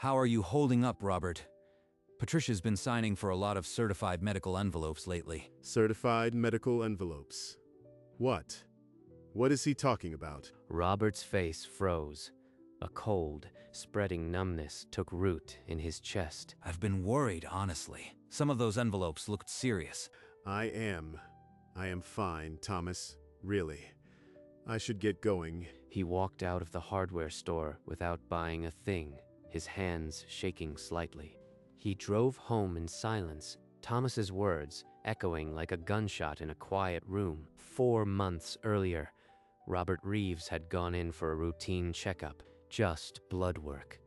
How are you holding up, Robert? Patricia's been signing for a lot of certified medical envelopes lately. Certified medical envelopes. What? What is he talking about? Robert's face froze. A cold, spreading numbness took root in his chest. I've been worried, honestly. Some of those envelopes looked serious. I am fine, Thomas. Really. I should get going. He walked out of the hardware store without buying a thing, his hands shaking slightly. He drove home in silence, Thomas's words echoing like a gunshot in a quiet room. 4 months earlier, Robert Reeves had gone in for a routine checkup, just blood work.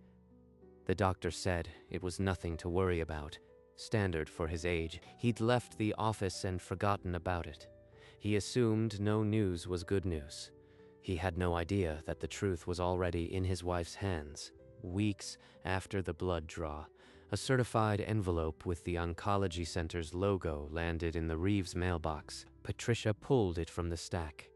The doctor said it was nothing to worry about, standard for his age. He'd left the office and forgotten about it. He assumed no news was good news. He had no idea that the truth was already in his wife's hands. Weeks after the blood draw, a certified envelope with the oncology center's logo landed in the Reeves mailbox. Patricia pulled it from the stack.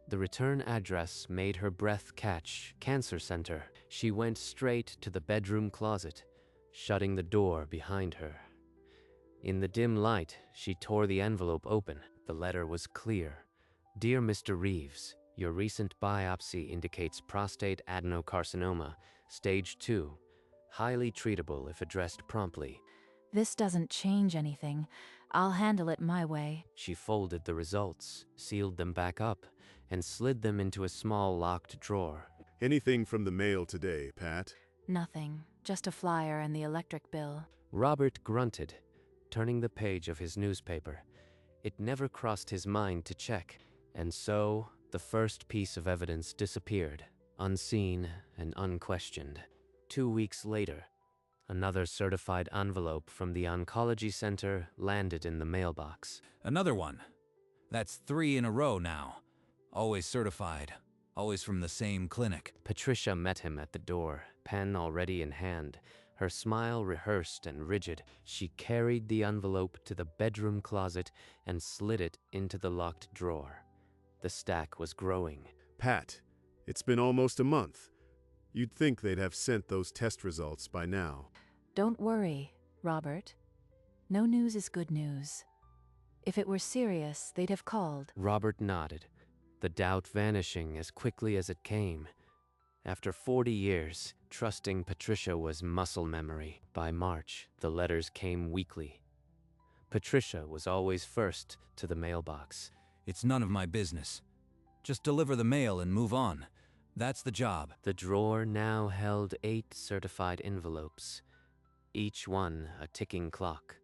The return address made her breath catch. Cancer Center. She went straight to the bedroom closet, shutting the door behind her. In the dim light, she tore the envelope open. The letter was clear. Dear Mr. Reeves, your recent biopsy indicates prostate adenocarcinoma, stage 2, highly treatable if addressed promptly. This doesn't change anything. I'll handle it my way. She folded the results, sealed them back up, and slid them into a small locked drawer. Anything from the mail today, Pat? Nothing. Just a flyer and the electric bill. Robert grunted, turning the page of his newspaper. It never crossed his mind to check. And so, the first piece of evidence disappeared, unseen and unquestioned. 2 weeks later, another certified envelope from the oncology center landed in the mailbox. Another one. That's 3 in a row now. Always certified. Always from the same clinic. Patricia met him at the door, pen already in hand. Her smile rehearsed and rigid. She carried the envelope to the bedroom closet and slid it into the locked drawer. The stack was growing. Pat, it's been almost a month. You'd think they'd have sent those test results by now. Don't worry, Robert. No news is good news. If it were serious, they'd have called. Robert nodded, the doubt vanishing as quickly as it came. After 40 years, trusting Patricia was muscle memory. By March, the letters came weekly. Patricia was always first to the mailbox. It's none of my business. Just deliver the mail and move on. That's the job. The drawer now held 8 certified envelopes, each one a ticking clock.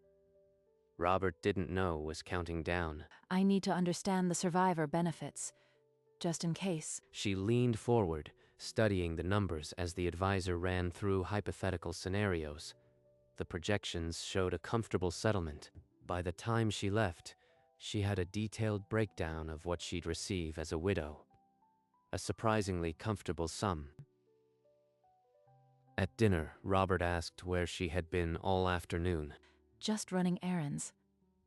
Robert didn't know was counting down. I need to understand the survivor benefits, just in case. She leaned forward, studying the numbers as the advisor ran through hypothetical scenarios. The projections showed a comfortable settlement. By the time she left, she had a detailed breakdown of what she'd receive as a widow. A surprisingly comfortable sum. At dinner, Robert asked where she had been all afternoon. Just running errands.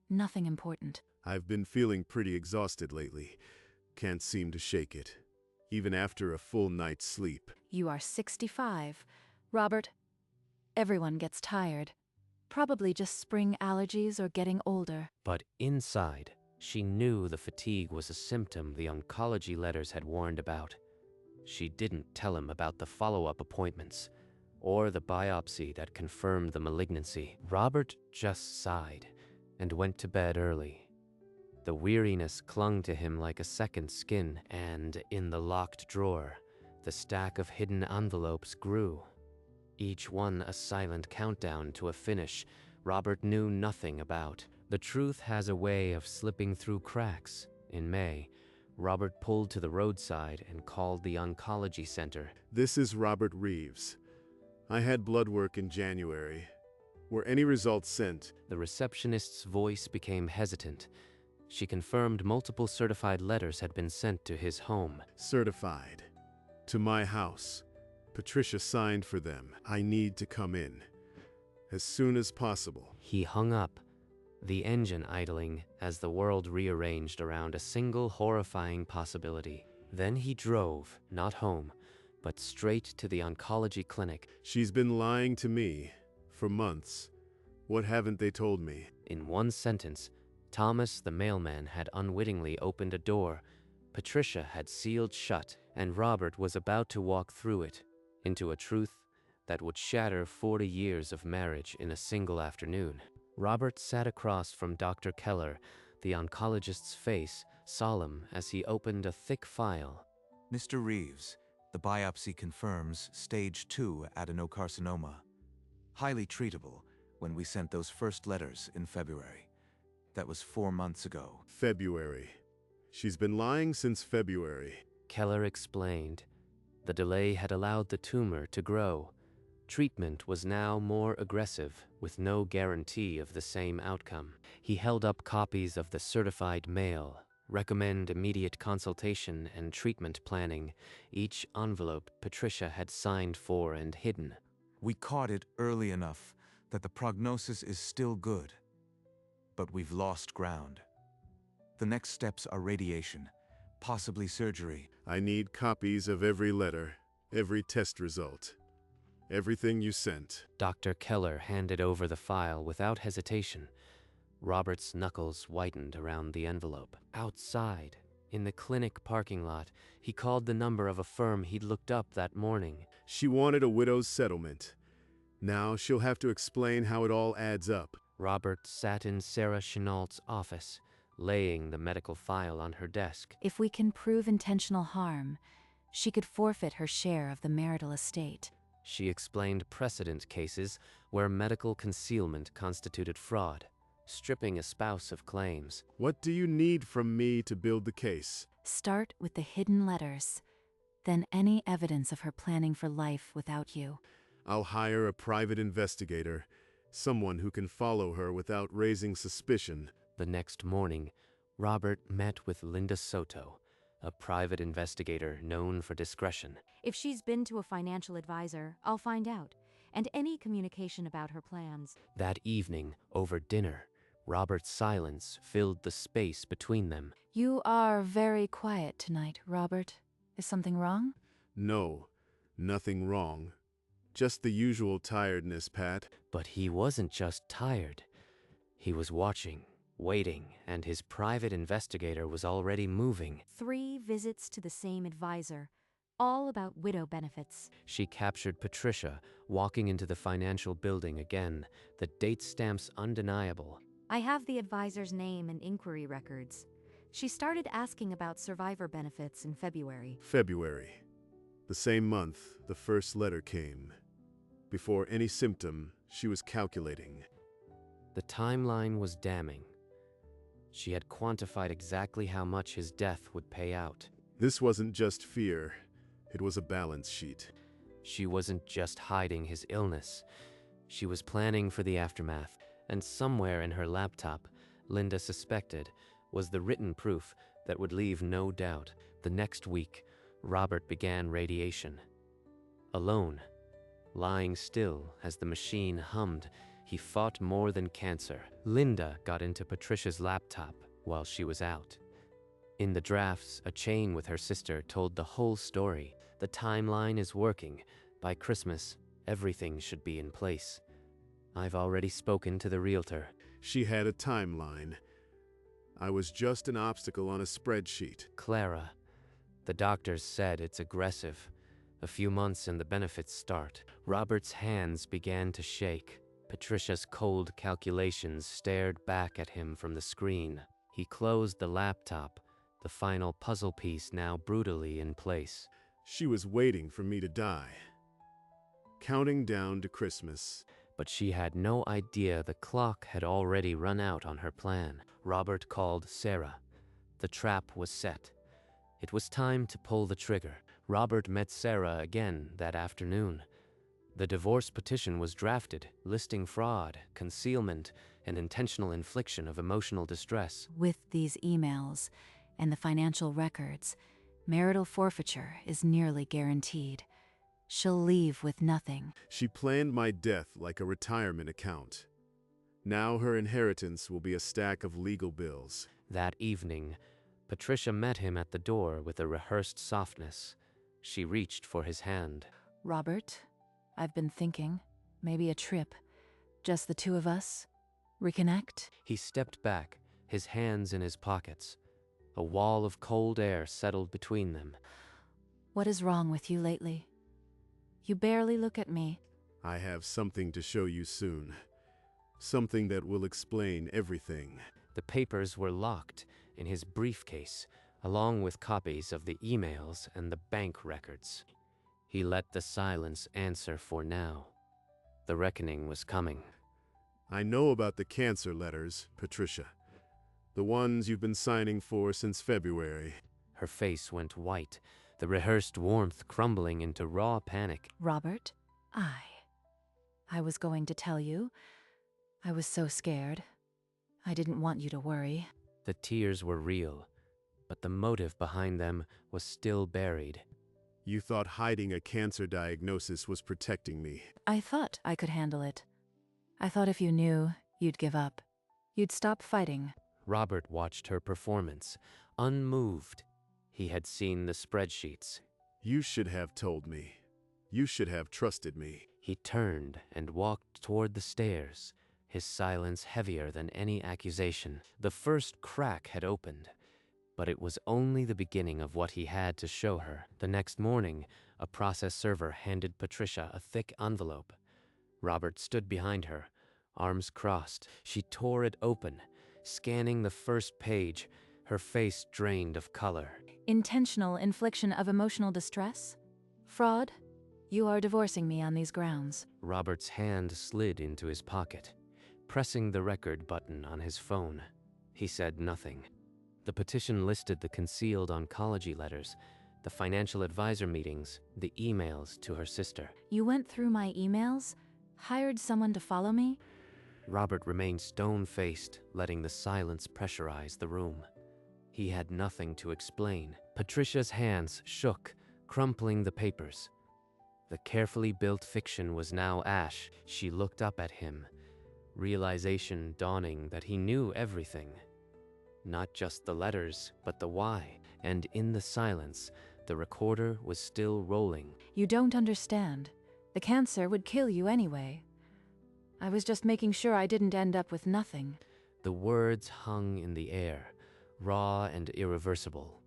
Nothing important. I've been feeling pretty exhausted lately. Can't seem to shake it, even after a full night's sleep. You are 65. Robert, everyone gets tired. Probably just spring allergies or getting older. But inside, she knew the fatigue was a symptom the oncology letters had warned about. She didn't tell him about the follow-up appointments, or the biopsy that confirmed the malignancy. Robert just sighed and went to bed early. The weariness clung to him like a second skin, and in the locked drawer, the stack of hidden envelopes grew. Each one a silent countdown to a finish Robert knew nothing about. The truth has a way of slipping through cracks. In May, Robert pulled to the roadside and called the oncology center. This is Robert Reeves. I had blood work in January. Were any results sent? The receptionist's voice became hesitant. She confirmed multiple certified letters had been sent to his home. Certified. To my house. Patricia signed for them. I need to come in. As soon as possible. He hung up, the engine idling as the world rearranged around a single horrifying possibility. Then he drove, not home, but straight to the oncology clinic. She's been lying to me for months. What haven't they told me? In one sentence, Thomas the mailman had unwittingly opened a door Patricia had sealed shut, and Robert was about to walk through it into a truth that would shatter 40 years of marriage in a single afternoon. Robert sat across from Dr. Keller, the oncologist's face solemn as he opened a thick file. Mr. Reeves, the biopsy confirms stage 2 adenocarcinoma. Highly treatable when we sent those first letters in February. That was 4 months ago. February. She's been lying since February. Keller explained. The delay had allowed the tumor to grow. Treatment was now more aggressive, with no guarantee of the same outcome. He held up copies of the certified mail, recommend immediate consultation and treatment planning, each envelope Patricia had signed for and hidden. We caught it early enough that the prognosis is still good. But we've lost ground. The next steps are radiation, possibly surgery. I need copies of every letter, every test result, everything you sent. Dr. Keller handed over the file without hesitation. Robert's knuckles whitened around the envelope. Outside, in the clinic parking lot, he called the number of a firm he'd looked up that morning. She wanted a widow's settlement. Now she'll have to explain how it all adds up. Robert sat in Sarah Chenault's office, laying the medical file on her desk. If we can prove intentional harm, she could forfeit her share of the marital estate. She explained precedent cases where medical concealment constituted fraud, stripping a spouse of claims. What do you need from me to build the case? Start with the hidden letters, then any evidence of her planning for life without you. I'll hire a private investigator, someone who can follow her without raising suspicion. The next morning, Robert met with Linda Soto, a private investigator known for discretion. If she's been to a financial advisor, I'll find out, and any communication about her plans. That evening, over dinner, Robert's silence filled the space between them. You are very quiet tonight, Robert. Is something wrong? No, nothing wrong. Just the usual tiredness, Pat. But he wasn't just tired. He was watching, waiting, and his private investigator was already moving. 3 visits to the same advisor, all about widow benefits. She captured Patricia, walking into the financial building again, the date stamps undeniable. I have the advisor's name and inquiry records. She started asking about survivor benefits in February. February. The same month, the first letter came. Before any symptom, she was calculating. The timeline was damning. She had quantified exactly how much his death would pay out. This wasn't just fear. It was a balance sheet. She wasn't just hiding his illness. She was planning for the aftermath. And somewhere in her laptop, Linda suspected, was the written proof that would leave no doubt. The next week, Robert began radiation. Alone, lying still as the machine hummed, he fought more than cancer. Linda got into Patricia's laptop while she was out. In the drafts, a chain with her sister told the whole story. The timeline is working. By Christmas, everything should be in place. I've already spoken to the realtor. She had a timeline. I was just an obstacle on a spreadsheet. Clara. The doctors said it's aggressive. A few months and the benefits start. Robert's hands began to shake. Patricia's cold calculations stared back at him from the screen. He closed the laptop, the final puzzle piece now brutally in place. She was waiting for me to die. Counting down to Christmas. But she had no idea the clock had already run out on her plan. Robert called Sarah. The trap was set. It was time to pull the trigger. Robert met Sarah again that afternoon. The divorce petition was drafted, listing fraud, concealment, and intentional infliction of emotional distress. With these emails and the financial records, marital forfeiture is nearly guaranteed. She'll leave with nothing. She planned my death like a retirement account. Now her inheritance will be a stack of legal bills. That evening, Patricia met him at the door with a rehearsed softness. She reached for his hand. Robert, I've been thinking. Maybe a trip. Just the two of us. Reconnect? He stepped back, his hands in his pockets. A wall of cold air settled between them. What is wrong with you lately? You barely look at me. I have something to show you soon. Something that will explain everything. The papers were locked in his briefcase, along with copies of the emails and the bank records. He let the silence answer for now. The reckoning was coming. I know about the cancer letters, Patricia. The ones you've been signing for since February. Her face went white, the rehearsed warmth crumbling into raw panic. Robert, I was going to tell you. I was so scared. I didn't want you to worry. The tears were real, but the motive behind them was still buried. You thought hiding a cancer diagnosis was protecting me. I thought I could handle it. I thought if you knew, you'd give up. You'd stop fighting. Robert watched her performance, unmoved. He had seen the spreadsheets. You should have told me. You should have trusted me. He turned and walked toward the stairs, his silence heavier than any accusation. The first crack had opened, but it was only the beginning of what he had to show her. The next morning, a process server handed Patricia a thick envelope. Robert stood behind her, arms crossed. She tore it open, scanning the first page, her face drained of color. Intentional infliction of emotional distress? Fraud? You are divorcing me on these grounds. Robert's hand slid into his pocket, pressing the record button on his phone. He said nothing. The petition listed the concealed oncology letters, the financial advisor meetings, the emails to her sister. You went through my emails? Hired someone to follow me? Robert remained stone-faced, letting the silence pressurize the room. He had nothing to explain. Patricia's hands shook, crumpling the papers. The carefully built fiction was now ash. She looked up at him, realization dawning that he knew everything. Not just the letters, but the why. And in the silence, the recorder was still rolling. You don't understand. The cancer would kill you anyway. I was just making sure I didn't end up with nothing. The words hung in the air, raw and irreversible.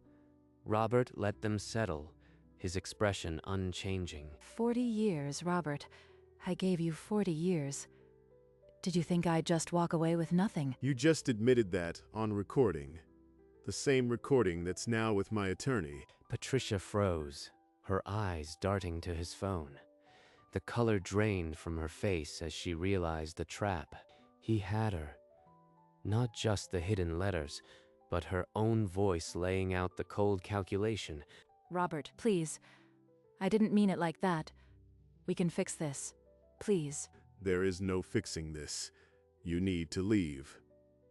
Robert let them settle, his expression unchanging. 40 years, Robert. I gave you 40 years. Did you think I'd just walk away with nothing? You just admitted that on recording. The same recording that's now with my attorney. Patricia froze, her eyes darting to his phone. The color drained from her face as she realized the trap. He had her. Not just the hidden letters, but her own voice laying out the cold calculation. Robert, please. I didn't mean it like that. We can fix this. Please. There is no fixing this. You need to leave.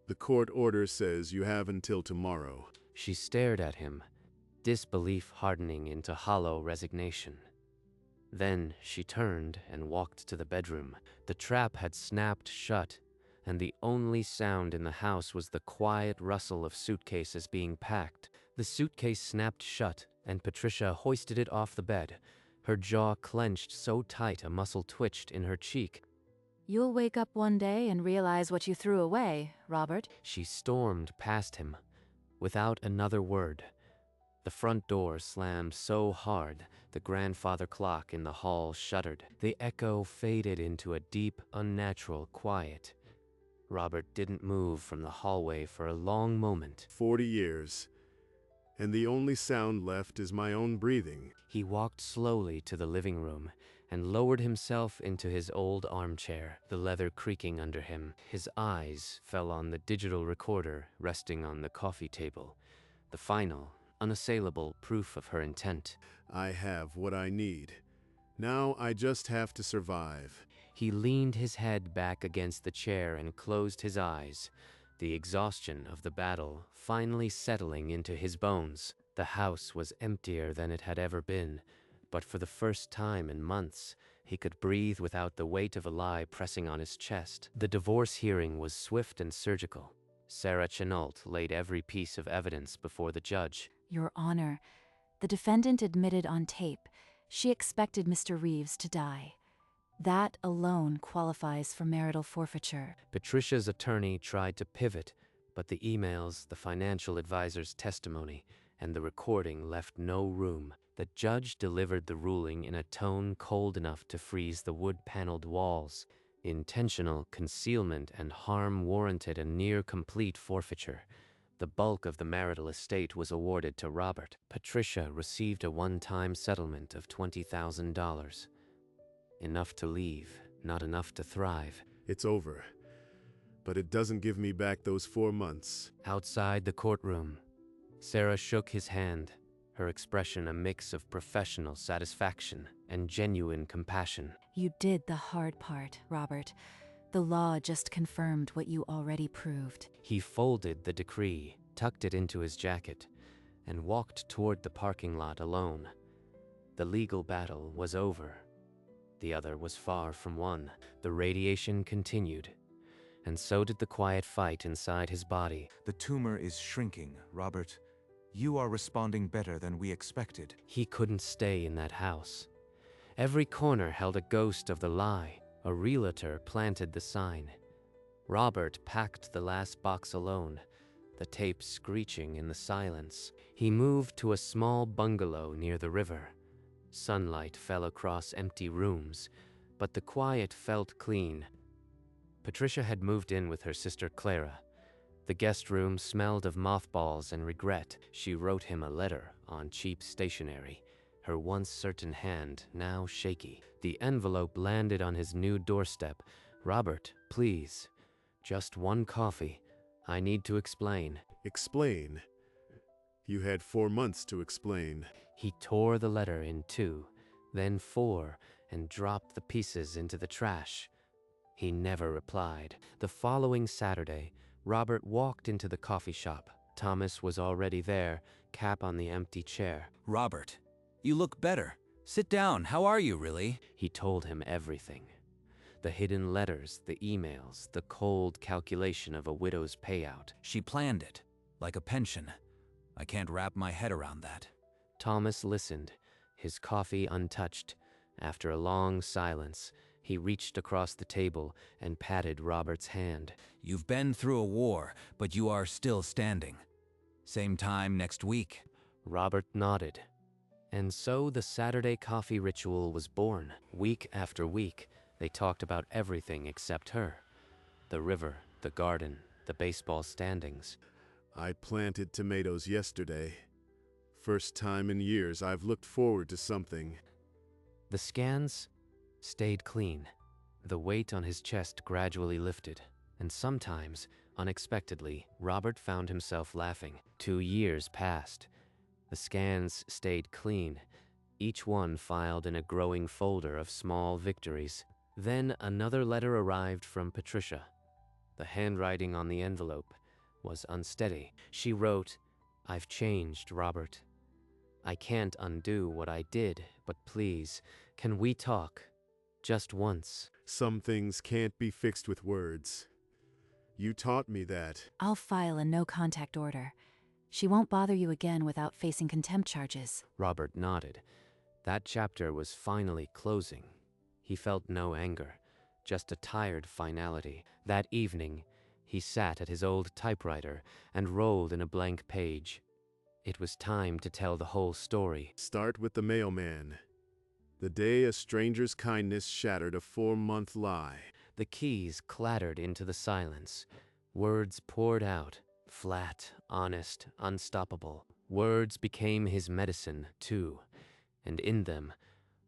The court order says you have until tomorrow. She stared at him, disbelief hardening into hollow resignation. Then she turned and walked to the bedroom. The trap had snapped shut, and the only sound in the house was the quiet rustle of suitcases being packed. The suitcase snapped shut, and Patricia hoisted it off the bed, her jaw clenched so tight a muscle twitched in her cheek. You'll wake up one day and realize what you threw away, Robert. She stormed past him, without another word. The front door slammed so hard, the grandfather clock in the hall shuddered. The echo faded into a deep, unnatural quiet. Robert didn't move from the hallway for a long moment. 40 years. And the only sound left is my own breathing. He walked slowly to the living room and lowered himself into his old armchair, the leather creaking under him. His eyes fell on the digital recorder resting on the coffee table, the final, unassailable proof of her intent. I have what I need. Now I just have to survive. He leaned his head back against the chair and closed his eyes, the exhaustion of the battle finally settling into his bones. The house was emptier than it had ever been, but for the first time in months, he could breathe without the weight of a lie pressing on his chest. The divorce hearing was swift and surgical. Sarah Chenault laid every piece of evidence before the judge. Your Honor, The defendant admitted on tape she expected Mr. Reeves to die. That alone qualifies for marital forfeiture. Patricia's attorney tried to pivot, but the emails, the financial advisor's testimony, and the recording left no room. The judge delivered the ruling in a tone cold enough to freeze the wood-paneled walls. Intentional concealment and harm warranted a near-complete forfeiture. The bulk of the marital estate was awarded to Robert. Patricia received a one-time settlement of $20,000. Enough to leave, not enough to thrive. It's over. But it doesn't give me back those 4 months. Outside the courtroom, Sarah shook his hand, her expression a mix of professional satisfaction and genuine compassion. You did the hard part, Robert. The law just confirmed what you already proved. He folded the decree, tucked it into his jacket, and walked toward the parking lot alone. The legal battle was over. The other was far from won. The radiation continued, and so did the quiet fight inside his body. The tumor is shrinking, Robert. You are responding better than we expected. He couldn't stay in that house. Every corner held a ghost of the lie. A realtor planted the sign. Robert packed the last box alone, the tape screeching in the silence. He moved to a small bungalow near the river. Sunlight fell across empty rooms, but the quiet felt clean. Patricia had moved in with her sister Clara. The guest room smelled of mothballs and regret. She wrote him a letter on cheap stationery, her once certain hand now shaky. The envelope landed on his new doorstep. "Robert, please. Just one coffee. I need to explain." Explain? You had 4 months to explain. He tore the letter in 2, then 4, and dropped the pieces into the trash. He never replied. The following Saturday, Robert walked into the coffee shop. Thomas was already there, cap on the empty chair. Robert, you look better. Sit down. How are you, really? He told him everything. The hidden letters, the emails, the cold calculation of a widow's payout. She planned it, like a pension. I can't wrap my head around that. Thomas listened, his coffee untouched. After a long silence, he reached across the table and patted Robert's hand. You've been through a war, but you are still standing. Same time next week. Robert nodded. And so the Saturday coffee ritual was born. Week after week, they talked about everything except her. The river, the garden, the baseball standings. I planted tomatoes yesterday. First time in years I've looked forward to something. The scans stayed clean. The weight on his chest gradually lifted, and sometimes, unexpectedly, Robert found himself laughing. 2 years passed. The scans stayed clean, each one filed in a growing folder of small victories. Then another letter arrived from Patricia. The handwriting on the envelope was unsteady. She wrote, "I've changed, Robert. I can't undo what I did, but please, can we talk? Just once." Some things can't be fixed with words. You taught me that. I'll file a no-contact order. She won't bother you again without facing contempt charges. Robert nodded. That chapter was finally closing. He felt no anger, just a tired finality. That evening, he sat at his old typewriter and rolled in a blank page. It was time to tell the whole story. Start with the mailman. The day a stranger's kindness shattered a 4-month lie. The keys clattered into the silence. Words poured out, flat, honest, unstoppable. Words became his medicine, too. And in them,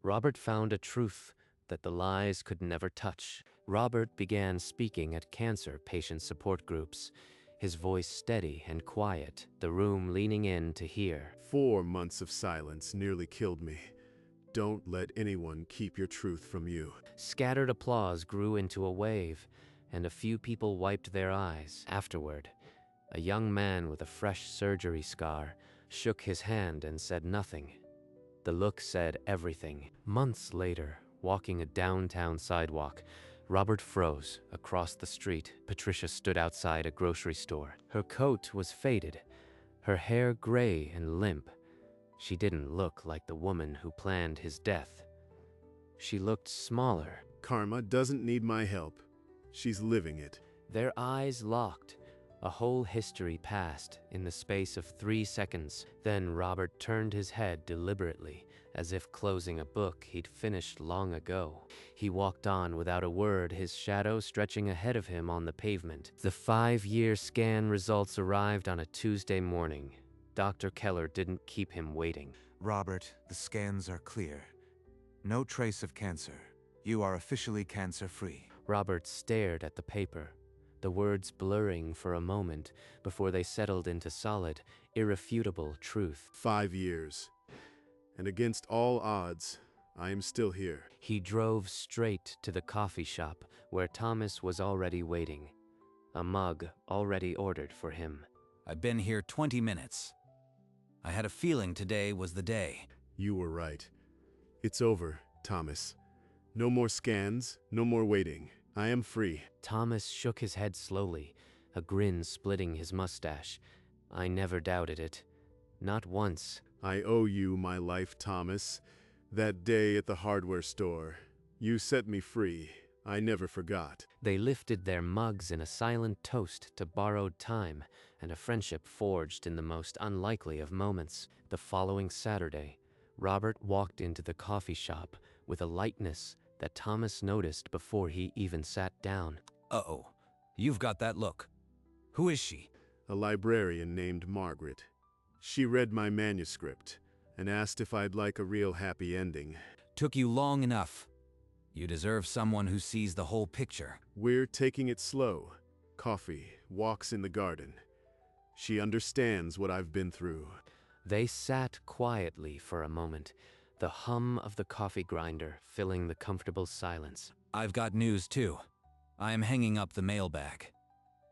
Robert found a truth that the lies could never touch. Robert began speaking at cancer patient support groups, his voice steady and quiet, the room leaning in to hear. 4 months of silence nearly killed me. Don't let anyone keep your truth from you. Scattered applause grew into a wave, and a few people wiped their eyes. Afterward, a young man with a fresh surgery scar shook his hand and said nothing. The look said everything. Months later, walking a downtown sidewalk, Robert froze. Across the street, Patricia stood outside a grocery store. Her coat was faded, her hair gray and limp. She didn't look like the woman who planned his death. She looked smaller. Karma doesn't need my help. She's living it. Their eyes locked. A whole history passed in the space of 3 seconds. Then Robert turned his head deliberately, as if closing a book he'd finished long ago. He walked on without a word, his shadow stretching ahead of him on the pavement. The 5-year scan results arrived on a Tuesday morning. Dr. Keller didn't keep him waiting. Robert, the scans are clear. No trace of cancer. You are officially cancer-free. Robert stared at the paper, the words blurring for a moment before they settled into solid, irrefutable truth. 5 years. And against all odds, I am still here. He drove straight to the coffee shop where Thomas was already waiting, a mug already ordered for him. I've been here 20 minutes. I had a feeling today was the day. You were right. It's over, Thomas. No more scans, no more waiting. I am free. Thomas shook his head slowly, a grin splitting his mustache. I never doubted it. Not once. I owe you my life, Thomas. That day at the hardware store. You set me free. I never forgot. They lifted their mugs in a silent toast to borrowed time and a friendship forged in the most unlikely of moments. The following Saturday, Robert walked into the coffee shop with a lightness that Thomas noticed before he even sat down. Uh-oh, you've got that look. Who is she? A librarian named Margaret. She read my manuscript and asked if I'd like a real happy ending. Took you long enough. You deserve someone who sees the whole picture. We're taking it slow. Coffee, walks in the garden. She understands what I've been through. They sat quietly for a moment, the hum of the coffee grinder filling the comfortable silence. I've got news too. I am hanging up the mailbag.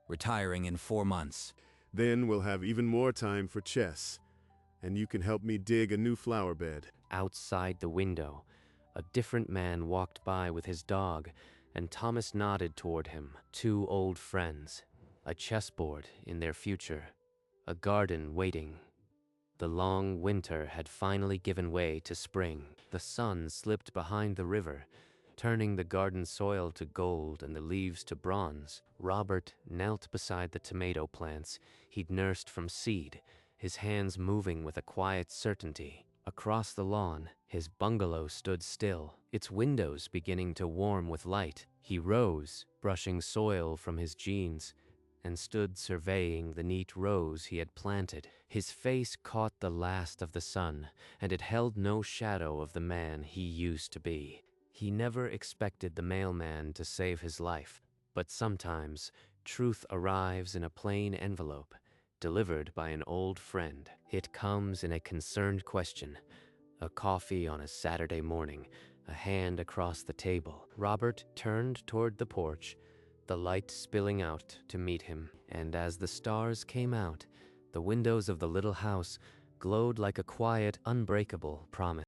Retiring in 4 months. Then we'll have even more time for chess, and you can help me dig a new flower bed. Outside the window, a different man walked by with his dog, and Thomas nodded toward him. 2 old friends, a chessboard in their future, a garden waiting. The long winter had finally given way to spring. The sun slipped behind the river, turning the garden soil to gold and the leaves to bronze. Robert knelt beside the tomato plants he'd nursed from seed, his hands moving with a quiet certainty. Across the lawn, his bungalow stood still, its windows beginning to warm with light. He rose, brushing soil from his jeans, and stood surveying the neat rows he had planted. His face caught the last of the sun, and it held no shadow of the man he used to be. He never expected the mailman to save his life, but sometimes truth arrives in a plain envelope, delivered by an old friend. It comes in a concerned question, a coffee on a Saturday morning, a hand across the table. Robert turned toward the porch, the light spilling out to meet him, and as the stars came out, the windows of the little house glowed like a quiet, unbreakable promise.